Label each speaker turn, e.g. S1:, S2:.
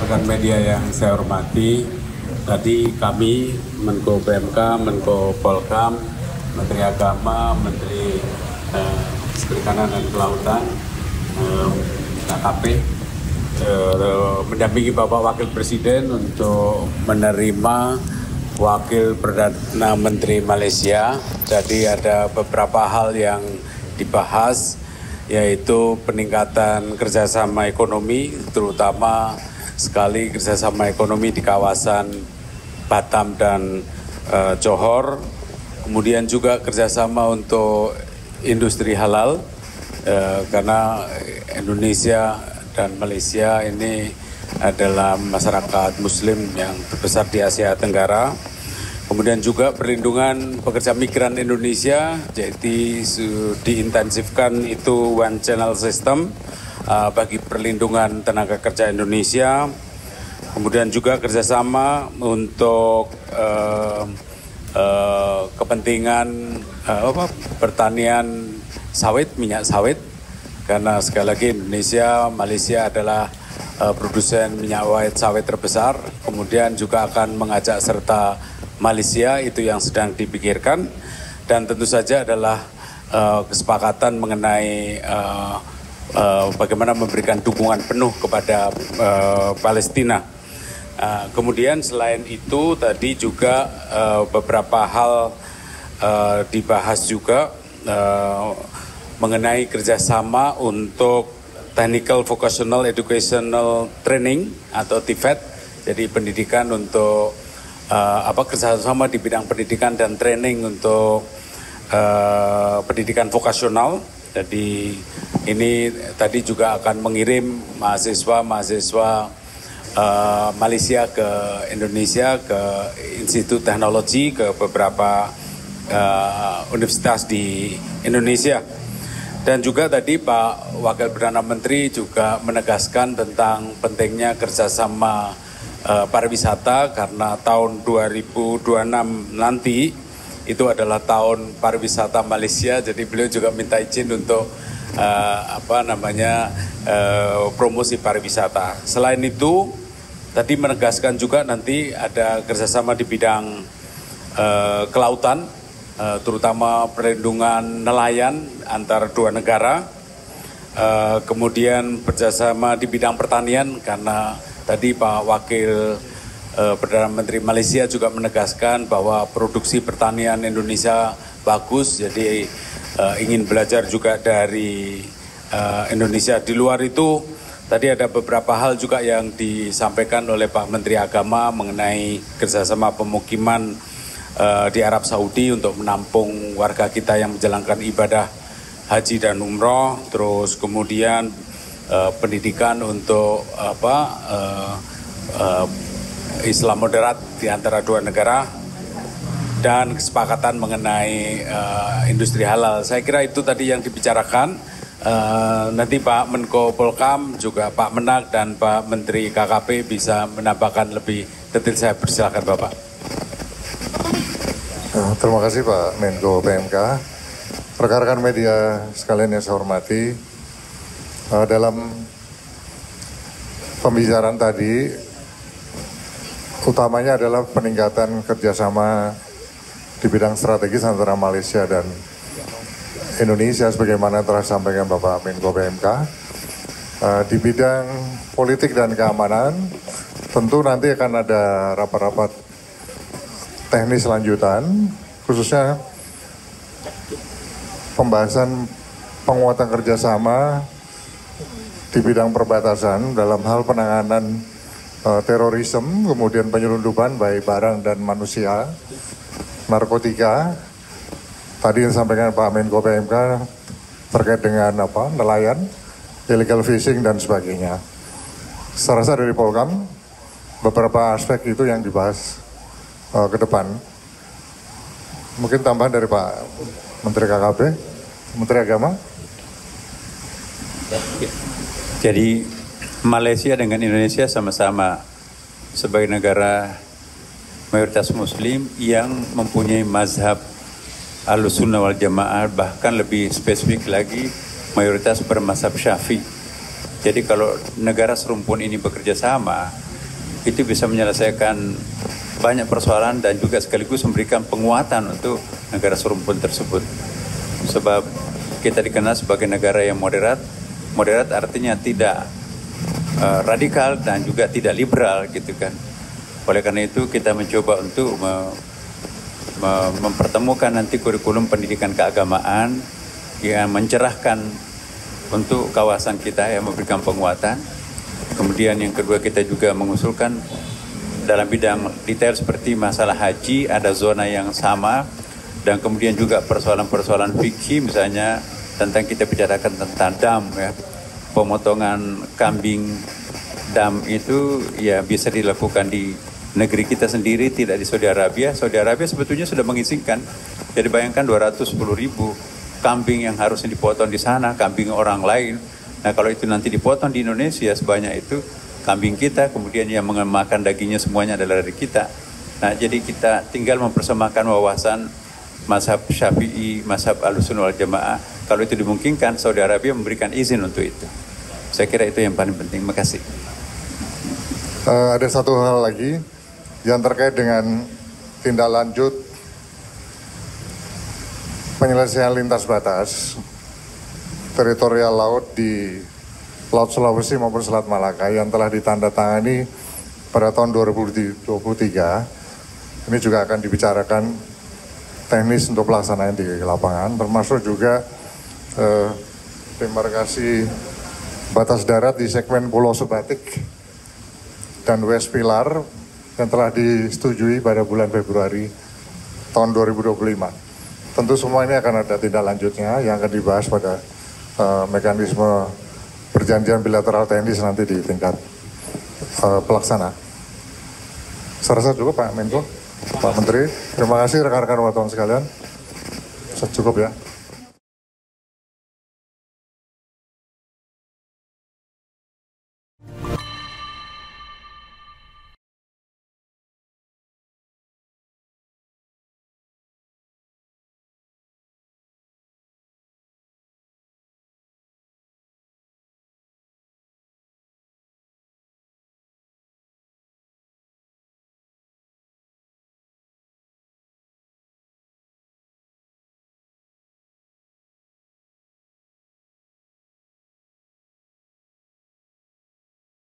S1: rekan media yang saya hormati, tadi kami Menko PMK, Menko Polkam, Menteri Agama, Menteri Perikanan dan Kelautan, KKP, mendampingi Bapak Wakil Presiden untuk menerima Wakil Perdana Menteri Malaysia. Jadi ada beberapa hal yang dibahas, yaitu peningkatan kerjasama ekonomi, terutama sekali kerjasama ekonomi di kawasan Batam dan Johor, kemudian juga kerjasama untuk industri halal, karena Indonesia dan Malaysia ini adalah masyarakat Muslim yang terbesar di Asia Tenggara. Kemudian juga perlindungan pekerja migran Indonesia, jadi diintensifkan itu one channel system bagi perlindungan tenaga kerja Indonesia. Kemudian juga kerjasama untuk kepentingan pertanian sawit, minyak sawit, karena sekali lagi Indonesia, Malaysia adalah produsen minyak sawit terbesar. Kemudian juga akan mengajak serta Malaysia, itu yang sedang dipikirkan, dan tentu saja adalah kesepakatan mengenai bagaimana memberikan dukungan penuh kepada Palestina. Kemudian selain itu tadi juga beberapa hal dibahas juga mengenai kerjasama untuk Technical Vocational Educational Training atau TVET, jadi pendidikan untuk kerjasama di bidang pendidikan dan training untuk pendidikan vokasional. Jadi ini tadi juga akan mengirim mahasiswa Malaysia ke Indonesia, ke Institut Teknologi, ke beberapa universitas di Indonesia. Dan juga tadi Pak Wakil Perdana Menteri juga menegaskan tentang pentingnya kerjasama pariwisata, karena tahun 2026 nanti itu adalah tahun pariwisata Malaysia. Jadi beliau juga minta izin untuk promosi pariwisata. Selain itu tadi menegaskan juga nanti ada kerjasama di bidang kelautan, terutama perlindungan nelayan antara dua negara. Kemudian kerjasama di bidang pertanian, karena tadi Pak Wakil Perdana Menteri Malaysia juga menegaskan bahwa produksi pertanian Indonesia bagus, jadi ingin belajar juga dari Indonesia. Di luar itu tadi ada beberapa hal juga yang disampaikan oleh Pak Menteri Agama mengenai kerjasama pemukiman di Arab Saudi untuk menampung warga kita yang menjalankan ibadah haji dan umroh, terus kemudian pendidikan untuk Islam moderat di antara dua negara, dan kesepakatan mengenai industri halal. Saya kira itu tadi yang dibicarakan. Nanti Pak Menko Polkam, juga Pak Menak dan Pak Menteri KKP bisa menambahkan lebih detail. Saya persilakan Bapak.
S2: Terima kasih Pak Menko PMK. Rekan-rekan media sekalian yang saya hormati, dalam pembicaraan tadi utamanya adalah peningkatan kerjasama di bidang strategis antara Malaysia dan Indonesia, sebagaimana telah disampaikan Bapak Menko PMK. Di bidang politik dan keamanan, tentu nanti akan ada rapat-rapat teknis lanjutan, khususnya pembahasan penguatan kerjasama di bidang perbatasan dalam hal penanganan terorisme, kemudian penyelundupan baik barang dan manusia, narkotika. Tadi yang disampaikan Pak Menko PMK terkait dengan nelayan, illegal fishing dan sebagainya. Saya rasa dari Polkam beberapa aspek itu yang dibahas ke depan. Mungkin tambahan dari Pak Menteri KKP, Menteri Agama.
S3: Jadi Malaysia dengan Indonesia sama-sama sebagai negara mayoritas Muslim yang mempunyai mazhab Ahlussunnah wal Jamaah, bahkan lebih spesifik lagi mayoritas bermazhab Syafi'i. Jadi kalau negara serumpun ini bekerja sama, itu bisa menyelesaikan banyak persoalan dan juga sekaligus memberikan penguatan untuk negara serumpun tersebut. Sebab kita dikenal sebagai negara yang moderat. Moderat artinya tidak radikal dan juga tidak liberal gitu kan. Oleh karena itu kita mencoba untuk mempertemukan nanti kurikulum pendidikan keagamaan yang mencerahkan untuk kawasan kita, yang memberikan penguatan. Kemudian yang kedua, kita juga mengusulkan dalam bidang detail seperti masalah haji ada zona yang sama, dan kemudian juga persoalan-persoalan fikih, misalnya tentang kita bicarakan tentang dam ya, pemotongan kambing dam itu ya bisa dilakukan di negeri kita sendiri, tidak di Saudi Arabia. Saudi Arabia sebetulnya sudah mengizinkan. Jadi bayangkan 210.000 kambing yang harusnya dipotong di sana, kambing orang lain. Nah kalau itu nanti dipotong di Indonesia sebanyak itu, kambing kita, kemudian yang memakan dagingnya semuanya adalah dari kita. Nah jadi kita tinggal mempersembahkan wawasan mazhab Syafi'i, mazhab Ahlussunnah wal Jamaah. Kalau itu dimungkinkan, Saudi Arabia memberikan izin untuk itu. Saya kira itu yang paling penting. Terima kasih.
S2: Ada satu hal lagi yang terkait dengan tindak lanjut penyelesaian lintas batas teritorial laut di Laut Sulawesi maupun Selat Malaka yang telah ditandatangani pada tahun 2023. Ini juga akan dibicarakan teknis untuk pelaksanaan di lapangan, termasuk juga demarkasi batas darat di segmen Pulau Subatik dan West Pilar yang telah disetujui pada bulan Februari tahun 2025. Tentu semua ini akan ada tindak lanjutnya yang akan dibahas pada mekanisme perjanjian bilateral teknis nanti di tingkat pelaksana. Saya rasa cukup Pak Menko, Pak Menteri. Terima kasih rekan-rekan wartawan sekalian. Cukup ya.